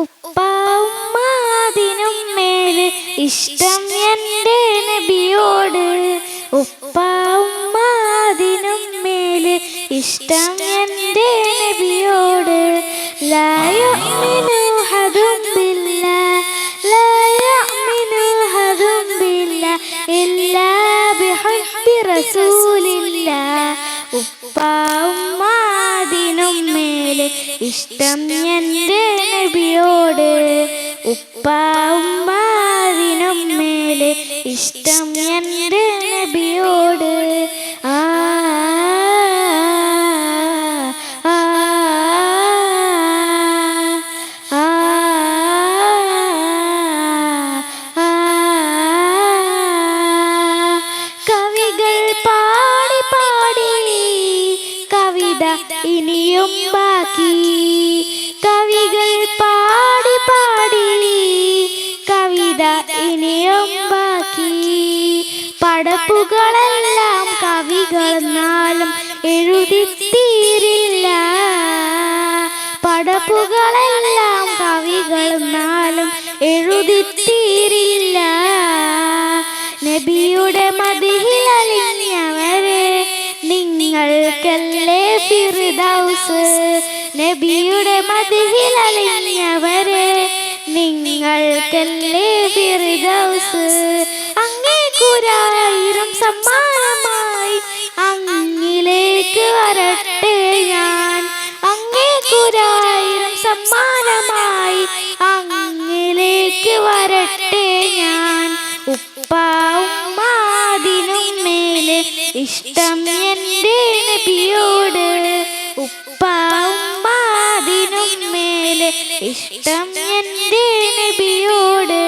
ഉപ്പ ഉമ്മ അതിനും മേലെ ഇഷ്ടം എൻ്റെ നബിയോട്. ഉപ്പ ഉമ്മ അതിനും മേലെ ഇഷ്ടം എൻ്റെ നബിയോട്. ലാ യുഅ്മിനു അഹദും ബില്ലാഹ് ലാ യുഅ്മിനു അഹദും ബില്ലാഹ് ഇല്ലാ ബിഹുബ്ബി റസൂലില്ലാഹ്. ഉപ്പ ഉമ്മ അതിനും മേലെ ഇഷ്ടം എൻ്റെ നബിയോട്. ഉപ്പ ഉമ്മ അതിനും മേലെ ഇഷ്ടം എൻ്റെ നബിയോട്. ആ ആ ആ കവികൾ പാടി പാടി കവിത ഇനിയും ബാക്കി. കവികൾ പാടി പാടി കവിത ഇനിയും ബാക്കി. പടപ്പുകളെല്ലാം കവികളെന്നാലും എഴുതിത്തീരില്ല. പടപ്പുകളെല്ലാം കവികളെന്നാലും എഴുതിത്തീരില്ല. നബിയുടെ മദിഹിൽ അലിഞ്ഞവരെ നിങ്ങൾക്കല്ലേ ഫിർദൗസ്. നബിയുടെ മദിഹിൽ അലിഞ്ഞവരെ നിങ്ങൾക്കല്ലേ ഫിർദൗസ്. അങ്ങേക്കൊരായിരം സമ്മാനമായി അങ്ങിലേക്ക് വരട്ടെ ഞാൻ. അങ്ങേക്കൊരായിരം സമ്മാനമായി അങ്ങിലേക്ക് വരട്ടെ ഞാൻ. ഉപ്പ ഉമ്മ അതിനും മേലെ ഇഷ്ടം എൻ്റെ നബിയോട്. ഉപ്പ ഉമ്മ അതിനും മേലെ ഇഷ്ടം എൻ്റെ നബിയോട്.